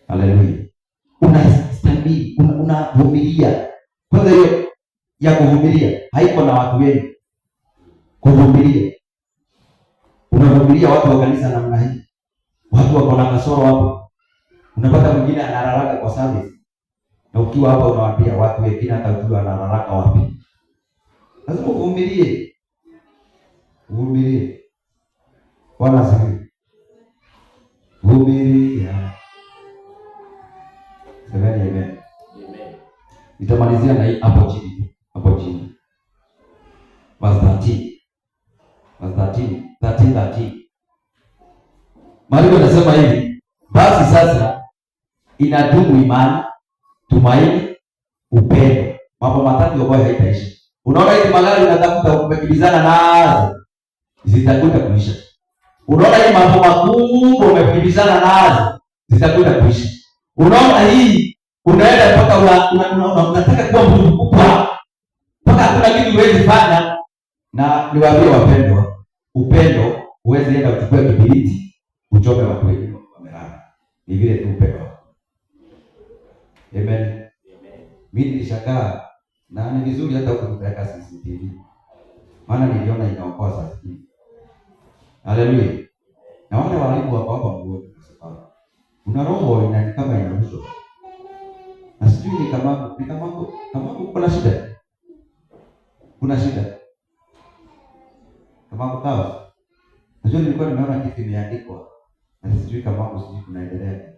Haleluya. Unastahimili, unavumilia. Kwanza hiyo ya kuvumilia haiko na watu wengi. Kuvumilia. Unavumilia watu wa kanisa namna hii. Watu wako na kasoro hapo. Unapata mwingine analalaka kwa service. Na ukiwa hapa unawaambia watu wengine hata ujue analalaka wapi. Lazima uvumilie. Vumilie. Bwana asifiwe. Vumilia. Semeni amen. Nitamalizia na hii hapo chini. Verse 13. Maandiko yanasema hivi, basi sasa inadumu imani, tumaini, upendo. Mambo matatu ambayo haitaisha. Unaona hizi magari unatafuta kumekimbizana nazo, zitakuja kuisha. Unaona hii mambo makubwa umekimbizana nazo, zitakuja kuisha. Unaona hii unaenda mpaka unataka kuwa mtu mkubwa, mpaka hakuna kitu huwezi fanya. Na niwaambie wapendwa, upendo huwezi enda uchukue kibiriti uchome watu wengine wamelala. Ni vile tu upendo. Amen. Mimi nilishangaa na ni vizuri hata ukipeleka CCTV. Maana niliona inaokoa sasa hivi. Haleluya. Na wale walimu wako hapa mguuni kwa sababu una roho ina kama inarushwa. Na sijui ni kama kuna shida. Kuna shida. Kama kawa. Najua nilikuwa nimeona kitu imeandikwa. Na sijui kama sijui kunaendelea.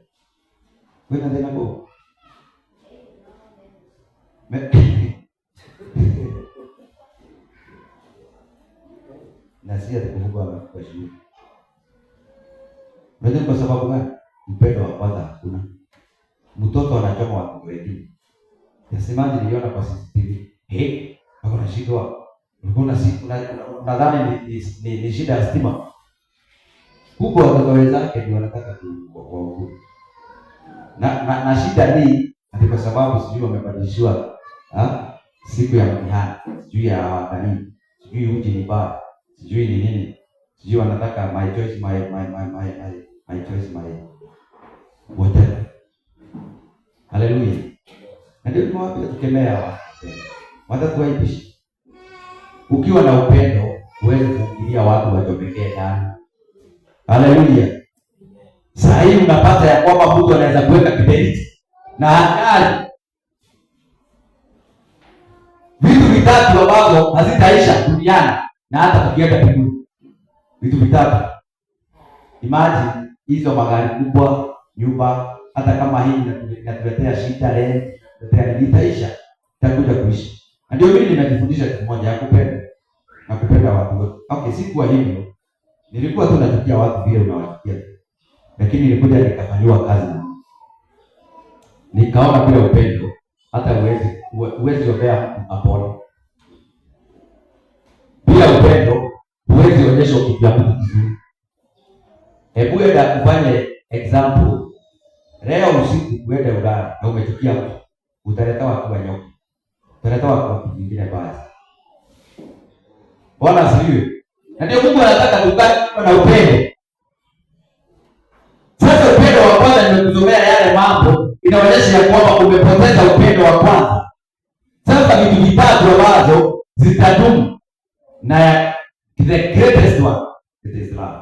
Wewe ndio ndio. Na si atakuvuka kwa shule. Unajua kwa sababu gani? Upendo wa kwanza hakuna. Mtoto anachoma watu wengine. Yasemaje niliona kwa CCTV. Wako na shida wao. Unadhani ni shida ya stima. Huko watoto wenzake ndio wanataka kwa na shida ni kwa sababu sijui wamebadilishiwa siku ya mtihani, sijui ya wakani, sijui uji ni baba, sijui ni nini, sijui wanataka my choice my choice my whatever. Haleluya. Ndio tunawaambia tukemea watu waipishi. Ukiwa na upendo huwezi kufikiria watu wachomekee ndani. Haleluya. Sasa hii unapata ya kwamba mtu anaweza kuweka kibiriti na hatari. Vitu vitatu ambavyo hazitaisha duniani na hata tukienda mbinguni. Vitu vitatu. Imagine hizo magari kubwa, nyumba, hata kama hii inatuletea shida leo, itaisha, itakuja kuisha. Ndio mimi ninajifundisha kitu moja ya kupenda. Na kupenda watu wote. Okay, sikuwa hivyo. Nilikuwa tu nachukia watu vile unawachukia. Lakini nilikuja nikafanywa kazi na nikaona bila upendo hata huwezi ombea mtu apone. Bila upendo huwezi onyesha kitu ya mtu kizuri. Hebu enda kufanye example. Leo usiku uende ulale na umechukia mtu. Utaleta watu wanyoka. Utaleta watu wengine basi. Bwana asifiwe. Na ndio Mungu anataka tukae na upendo. Sasa upendo wa kwanza nimekusomea yale mambo inaonyesha ya kwamba umepoteza upendo wa kwanza. Sasa vitu vitatu ambazo zitadumu na the greatest one it is love.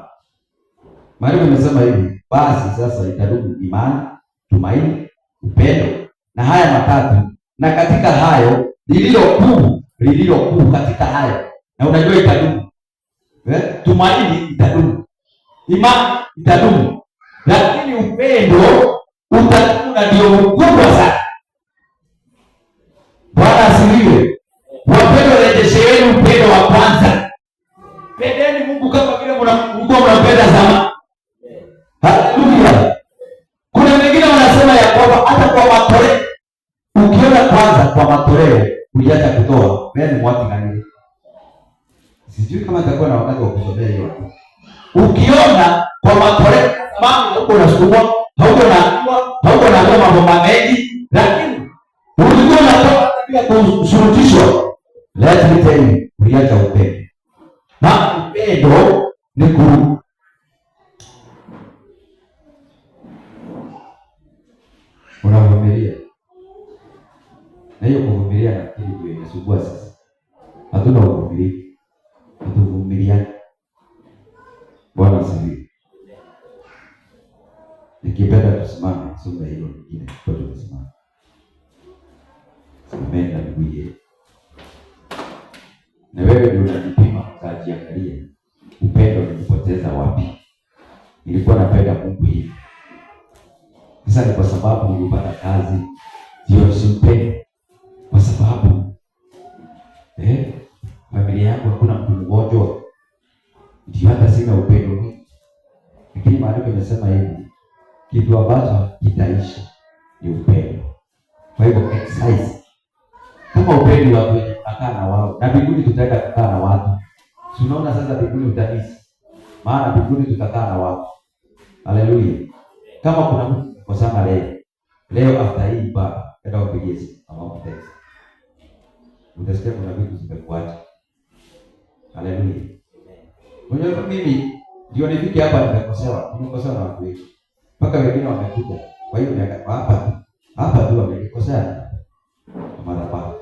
Maana nimesema hivi, basi sasa itadumu imani, tumaini, upendo na haya matatu. Na katika hayo lililo kuu katika hayo. Na unajua itadumu. Tumaini itadumu. Imani itadumu. Lakini upendo utadumu na ndio mkubwa sana. Bwana asifiwe. Wapendwa, rejesheeni upendo wa kwanza. Pendeni Mungu kama vile mnapenda zamani. Haleluya. Kuna wengine wanasema ya kwamba hata kwa matoleo, ukiona kwanza kwa matoleo uliacha kutoa, wewe ni mwati gani? Sijui kama itakuwa na wakati wa kusomea hiyo. Ukiona kwa matoleo mama huko unasukuma, hauko na mambo mengi, lakini ulikuwa unatoa bila kushurutishwa. Let me tell you, uliacha upendo. Na upendo ni unavumilia. Na hiyo kuvumilia nafikiri ndio inasumbua sasa. Hatuna uvumilivu. Hatuvumilia. Bwana asifiwe. Nikipenda tusimame somo hilo lingine kwa tusimame. Amen na Biblia. Na wewe ndio unajipima ukajiangalia. Upendo nilipoteza wapi? Nilikuwa napenda Mungu hivi. Sasa ni kwa sababu nilipata kazi ndio simpende. Kwa sababu familia yangu hakuna mtu mgonjwa. Ndio hata sina upendo mwingi. Lakini maandiko yanasema hivi, kitu ambacho kitaisha ni upendo. Kwa hivyo exercise. Kama upendi watu wenye unakaa na wao, na mbinguni tutaenda kukaa na watu. Si unaona sasa mbinguni utabisi. Maana mbinguni tutakaa na watu. Haleluya. Kama kuna mtu kwa sana leo after hii baba, enda upigie simu ama text. Utasikia kuna vitu zimekuacha. Haleluya. Unajua mimi ndio nifike hapa nimekosea na watu wengi. Mpaka wengine wamekuja. Kwa hiyo miaka hapa tu wamekosea madhabahu.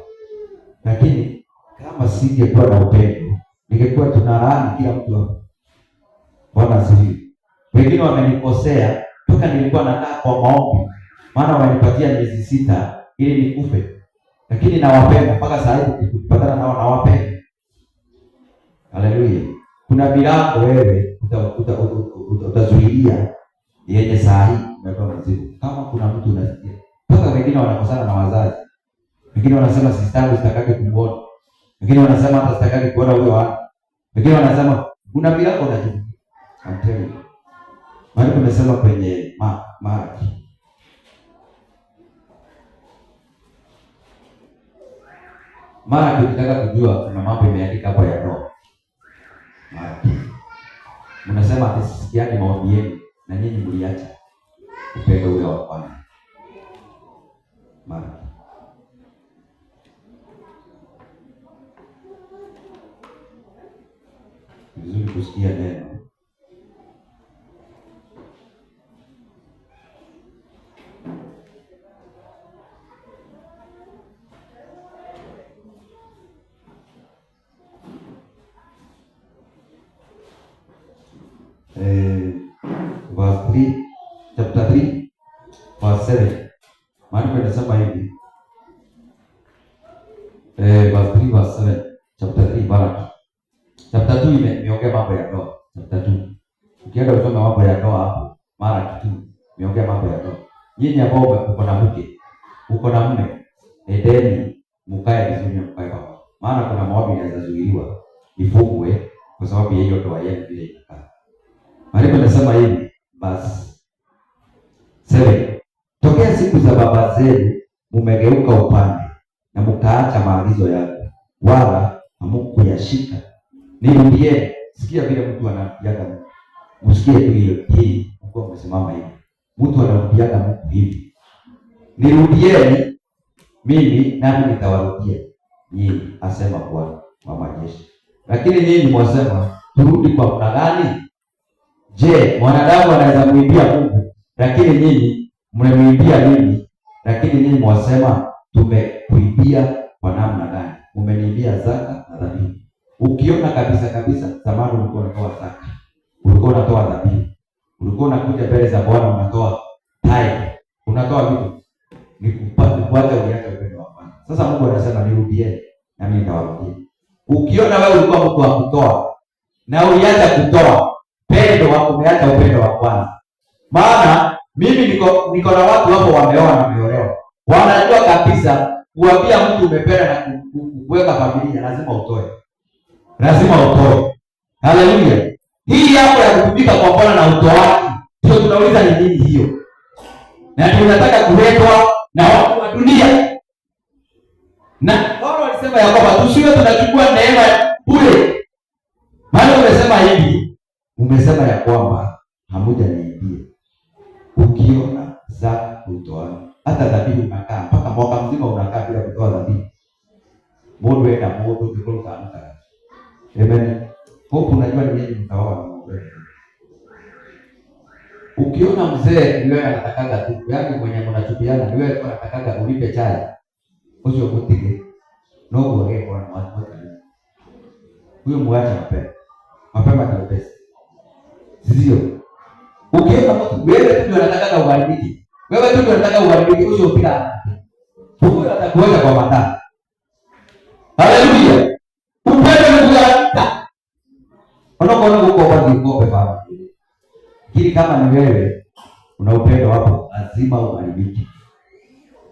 Lakini kama singekuwa na upendo, ningekuwa tunalaani kila mtu hapo. Bwana asifiwe. Wengine wamenikosea mpaka nilikuwa nakaa kwa maombi. Maana wamenipatia miezi 6 ili nikufe. Lakini nawapenda mpaka saa hii nikipatana nao nawapenda. Haleluya. Kuna milango wewe utazuilia yenye saa hii umetoa mzigo. Kama kuna mtu unasikia. Mpaka wengine wanakosana na wazazi. Wengine wanasema sistangu sitakake kumuona. Wengine wanasema hata sitakake kuona huyo wangu. Wengine wanasema kuna milango unajibu. I'm telling you. Maana tumesema kwenye Malaki. Malaki ukitaka kujua kuna mambo imeandika hapo ya ndoa. Malaki. Mnasema atisikiani maombi yenu na nyinyi mliacha upendo ule wa kwanza. Malaki. Vizuri kusikia neno. Verse 3, chapter 3, verse 7. Maana tunasema hivi. Verse 3, verse 7, chapter 3, Malaki. Chapter 2 imeongea mambo ya ndoa. Chapter 2. Ukienda usome mambo ya ndoa hapo, Malaki 2 imeongea mambo ya ndoa. Nyinyi ambao uko na mke, uko na mume, edeni mkae vizuri mkae pamoja. Maana kuna maombi yanaweza zuiliwa ifungwe kwa sababu ya hiyo ndoa yenu vile inakaa. Maandiko yanasema hivi, basi 7. Tokea siku za baba zenu mmegeuka upande na mkaacha maagizo yangu, wala hamkuyashika. Nirudieni. Sikia vile mtu anapiaga Mungu. Msikie tu hiyo hii, Mungu amesimama hivi. Mtu anapiaga Mungu hivi. Nirudieni mimi nami nitawarudia nyinyi, asema Bwana wa majeshi. Lakini nyinyi mwasema turudi kwa mna gani? Je, mwanadamu anaweza muimbia Mungu? Lakini nyinyi mnamwimbia nini? Lakini nyinyi mwasema tumekuibia kwa namna gani? Mmeniibia zaka na dhabihu. Ukiona kabisa zamani ulikuwa unatoa zaka, ulikuwa unatoa dhabihu, ulikuwa unakuja mbele za Bwana unatoa tithe, unatoa vitu, ni kupata kuacha uliacha upendo wa Bwana. Sasa Mungu anasema nirudieni na mimi nitawarudia. Ukiona wewe ulikuwa mtu wa kutoa na uliacha kutoa, pendo wako umeacha upendo wa kwanza. Maana mimi niko na watu hapo wameoa na wameolewa. Wanajua kabisa kuambia mtu umependa na kuweka familia lazima utoe. Lazima utoe. Haleluya. Hii hapo ya kutumika kwa Bwana na utoaji, ndio tunauliza ni nini hiyo? Na tunataka kuletwa na watu wa dunia. Na Paulo alisema ya kwamba tusiwe tunachukua neema bure. Maana umesema hivi, umesema ya kwamba hamujaniibia. Ukiona zaka kutoa, hata dhabihu unakaa mpaka mwaka mzima unakaa bila kutoa dhabihu. Mungu enda Mungu ukikosa amka. Amen. Hope unajua ni nini mtaoa na Mungu. Ukiona mzee ni wewe anatakaga tu, yaani mwenye mnachupiana ni wewe anatakaga ulipe chai. Usio kutige. No kuongea kwa watu wote. Huyo muache mapema. Mapema ndio best. Sio. Ukiona mtu wewe tu ndio anatakaga uharibiki. Wewe tu ndio unataka uharibiki, usio pila. Huyo atakuweka kwa matata. Haleluya. Upende kuharibika. Unapoona huko kwa ngombe baba. Kile kama ni wewe una upendo hapo, lazima uharibiki.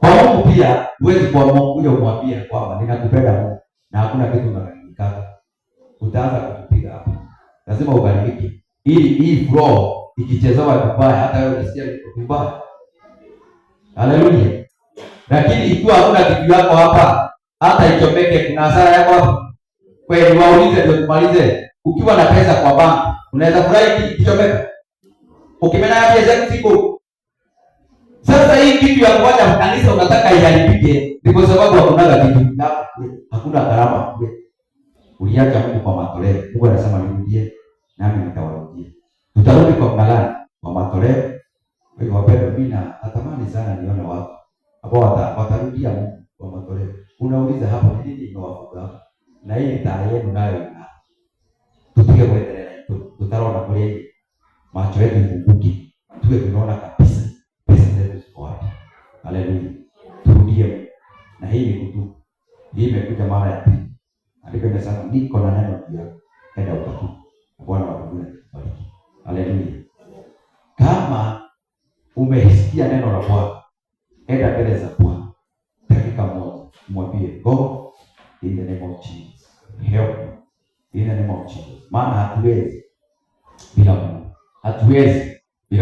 Kwa Mungu pia huwezi kwa Mungu kuja umwambie kwamba ninakupenda Mungu na hakuna kitu unakitaka. Utaanza kupiga hapo. Lazima uharibiki. Ili hii flow ikichezewa vibaya hata wewe unasikia vibaya. Haleluya. Lakini ikiwa hakuna kitu yako hapa, hata ichomeke, kuna hasara yako hapa. Kweli waulize ndio tumalize. Ukiwa na pesa kwa bank, unaweza furahi kichomeka. Ukimena ya pesa ziko. Sasa hii kitu ya kuacha kanisa unataka iharibike, ni kwa sababu hakuna kitu yako, hakuna gharama. Uliacha Mungu kwa matoleo. Mungu anasema nirudie, nami nitawarudie. Tutarudi kwa mnalani kwa matoleo. Kwa hiyo wapendwa, mimi natamani sana nione watu ambao watarudia Mungu kwa matoleo. Unauliza hapo ni nini inawafuga? Na hii taa yenu nayo ina. Tupige kuendelea tu. Tutaona kule macho yetu ifunguke. Tuwe tunaona kabisa pesa zetu ziko wapi. Haleluya. Turudie. Na hii ni kutu. Hii imekuja mara ya pili. Alikuwa sana niko na neno pia. Enda ukatu. Bwana akubariki. Haleluya. Kama umesikia neno la Bwana, enda mbele za Bwana. Dakika moja, mwambie God, in the name of Jesus, help me. In the name of Jesus. Maana hatuwezi bila Mungu. Hatuwezi